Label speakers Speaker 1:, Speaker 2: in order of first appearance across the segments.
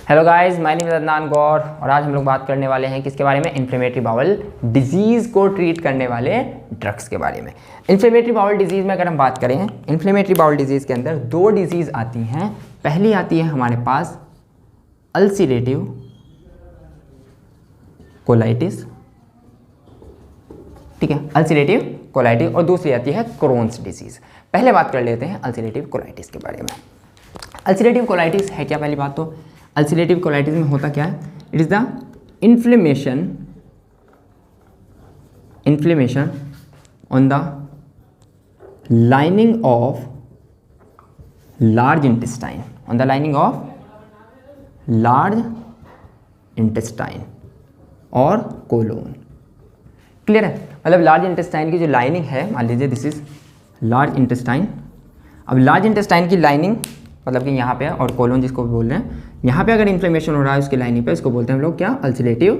Speaker 1: Hello guys, my name is Adnan Gaur और आज हम लोग बात करने वाले हैं किसके बारे में? इन्फ्लेमेटरी बाउल डिजीज़ को ट्रीट करने वाले ड्रग्स के बारे में। इन्फ्लेमेटरी बाउल डिजीज़ में अगर हम बात करें, इन्फ्लेमेटरी बाउल डिजीज़ के अंदर दो डिजीज़ आती हैं। पहली आती है हमारे पास अल्सरेटिव कोलाइटिस, ठीक है, अल्सरेटिव कोलाइटिस, और दूसरी आती है क्रोन्स डिजीज़। पहले बात कर लेते हैं अल्सरेटिव कोलाइटिस के बारे में। अल्सरेटिव कोलाइटिस है क्या? पहली बात तो अल्सरेटिव कोलाइटिस में होता क्या है? It is the inflammation on the lining of large intestine, on the lining of large intestine और कोलोन। क्लियर है? मतलब लार्ज इंटेस्टाइन की जो लाइनिंग है, मान लीजिए दिस इज लार्ज इंटेस्टाइन। अब लार्ज इंटेस्टाइन की लाइनिंग मतलब कि यहाँ पे और कोलोन जिसको बोल रहे हैं, यहाँ पे अगर इन्फ्लेमेशन हो रहा है उसकी लाइनिंग पे, इसको बोलते हैं हम लोग क्या? Ulcerative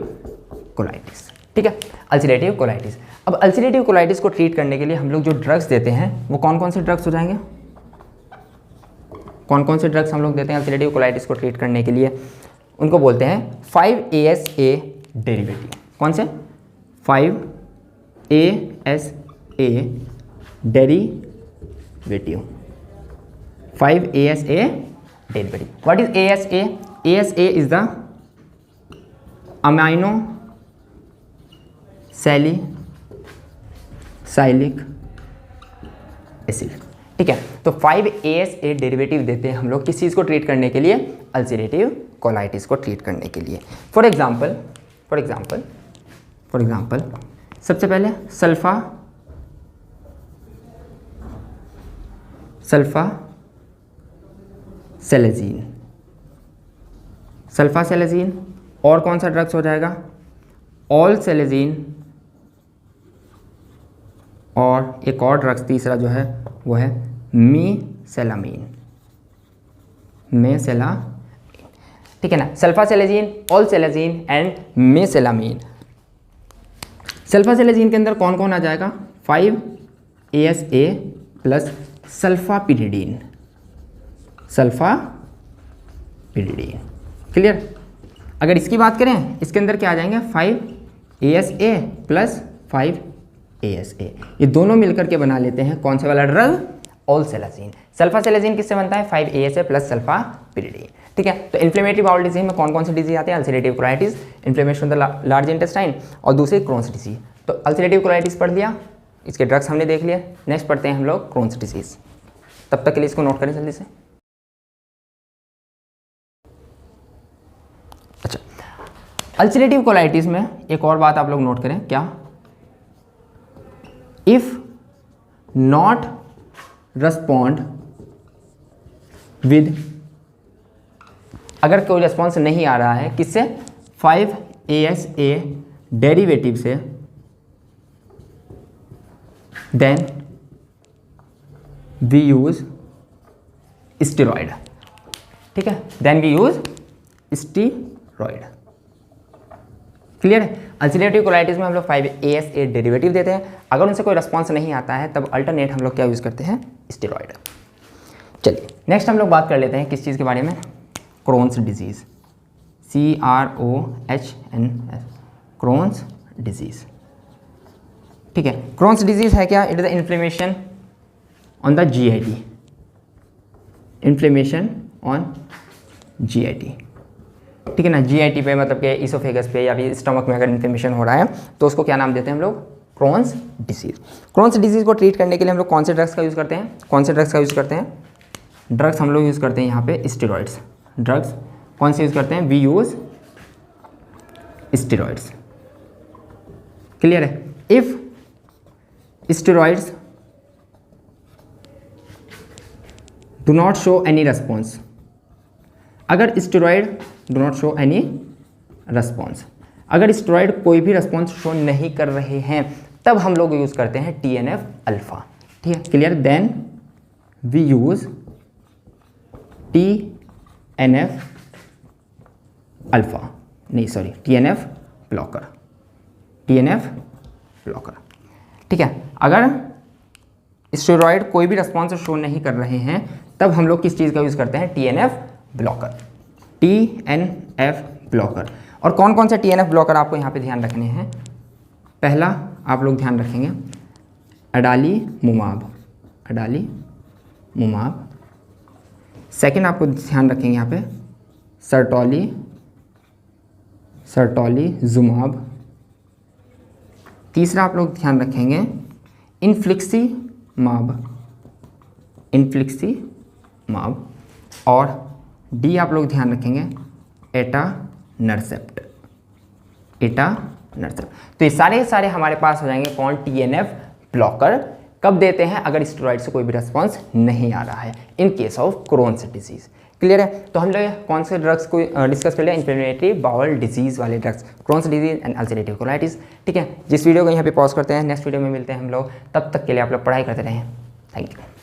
Speaker 1: colitis. ठीक है, अल्सरेटिव कोलाइटिस। अब अल्सरेटिव कोलाइटिस को ट्रीट करने के लिए हम लोग जो ड्रग्स देते हैं वो कौन कौन से ड्रग्स हो जाएंगे? कौन कौन से ड्रग्स हम लोग देते हैं अल्सरेटिव कोलाइटिस को ट्रीट करने के लिए? उनको बोलते हैं 5-ASA डेरिवेटिव। कौन से? 5-ASA derivative. 5-ASA derivative. What is ASA? ASA is the amino salicylic acid. ठीक है, तो 5-ASA डेरिवेटिव देते हैं हम लोग किस चीज़ को ट्रीट करने के लिए? अल्सरेटिव कोलाइटिस को ट्रीट करने के लिए। फॉर एग्जाम्पल सबसे पहले सल्फासेलेजीन, और कौन सा ड्रग्स हो जाएगा? ऑल सेलेजीन, और एक और ड्रग्स तीसरा जो है वो है मेसेलामीन। ठीक है ना, सल्फासेलेजीन, ऑल सेलेजीन एंड मेसेलामीन। सल्फासेलेजीन के अंदर कौन कौन आ जाएगा? 5-ASA plus सल्फापिरिडीन। क्लियर? अगर इसकी बात करें, इसके अंदर क्या आ जाएंगे? 5-ASA प्लस 5-ASA, ये दोनों मिलकर के बना लेते हैं कौन से वाला ड्रग? ऑल सेलेजीन। सल्फासेलेजीन किससे बनता है? 5-ASA plus सल्फापिरिडीन। ठीक है, तो इन्फ्लेमेटरी बाउल डिजीज में कौन कौन से डिजीज आते हैं? Ulcerative colitis, inflammation of the large intestine, और दूसरी क्रोन्स डिजीज। तो अल्सरेटिव कोलाइटिस पढ़ लिया, इसके ड्रग्स हमने देख लिया। नेक्स्ट पढ़ते हैं हम लोग क्रोन्स डिजीज। तब तक के लिए इसको नोट करें जल्दी से। अच्छा, अल्सरेटिव कोलाइटिस में एक और बात आप लोग नोट करें, क्या? इफ नॉट रेस्पॉन्ड विद, अगर कोई रेस्पॉन्स नहीं आ रहा है किससे? 5-ASA डेरिवेटिव से, देन वी यूज स्टेरॉइड। ठीक है, then we use steroid. Clear है? अल्सरेटिव कोलाइटिस में हम लोग 5-ASA डेरिवेटिव देते हैं। अगर उनसे कोई रेस्पॉन्स नहीं आता है तब अल्टरनेट हम लोग क्या यूज़ करते हैं? स्टेरॉइड। चलिए नेक्स्ट हम लोग बात कर लेते हैं किस चीज़ के बारे में? Crohn's disease, CROHNS, Crohn's disease. ठीक है, क्रोन्स डिजीज़ है क्या? It is the inflammation on the GIT, inflammation on GIT। ठीक है ना, GIT पे मतलब कि इसोफेगस पे या फिर स्टमक में अगर इन्फ्लेमेशन हो रहा है तो उसको क्या नाम देते हैं हम लोग? Crohn's disease. क्रोन्स डिजीज़ को ट्रीट करने के लिए हम लोग कौन से ड्रग्स का यूज़ करते हैं? ड्रग्स हम लोग यूज़ करते हैं यहाँ पे स्टेरॉइड्स। ड्रग्स कौन से यूज़ करते हैं? We use steroids. क्लियर है? If steroids do not show any response, अगर steroid do not show any response, अगर स्टेरॉइड कोई भी रेस्पॉन्स शो नहीं कर रहे हैं तब हम लोग यूज़ करते हैं TNF अल्फा। ठीक है, clear? Then we use TNF alpha, नहीं सॉरी, TNF ब्लॉकर। ठीक है, अगर स्टेरॉइड कोई भी रेस्पॉन्स शो नहीं कर रहे हैं तब हम लोग किस चीज़ का यूज़ करते हैं? TNF blocker. TNF blocker. और कौन कौन से TNF ब्लॉकर आपको यहाँ पे ध्यान रखने हैं? पहला आप लोग ध्यान रखेंगे अडालीमुमाब, अडालीमुमाब। सेकंड आपको ध्यान रखेंगे यहाँ पे सर्टोलिजुमाब। तीसरा आप लोग ध्यान रखेंगे इन्फ्लिक्सीमाब। और डी आप लोग ध्यान रखेंगे एटानरसेप्ट। तो ये सारे हमारे पास हो जाएंगे कौन? TNF blocker. कब देते हैं? अगर स्टेरॉइड से कोई भी रिस्पॉन्स नहीं आ रहा है, in case of Crohn's disease. Clear है? तो हम लोग कौन से ड्रग्स को डिस्कस कर लिया? इन्फ्लेमेटरी बाउल डिजीज वाले drugs, Crohn's disease and ulcerative colitis. ठीक है, जिस वीडियो को यहाँ पे पॉज करते हैं, नेक्स्ट वीडियो में मिलते हैं हम लोग। तब तक के लिए आप लोग पढ़ाई करते रहें। Thank you.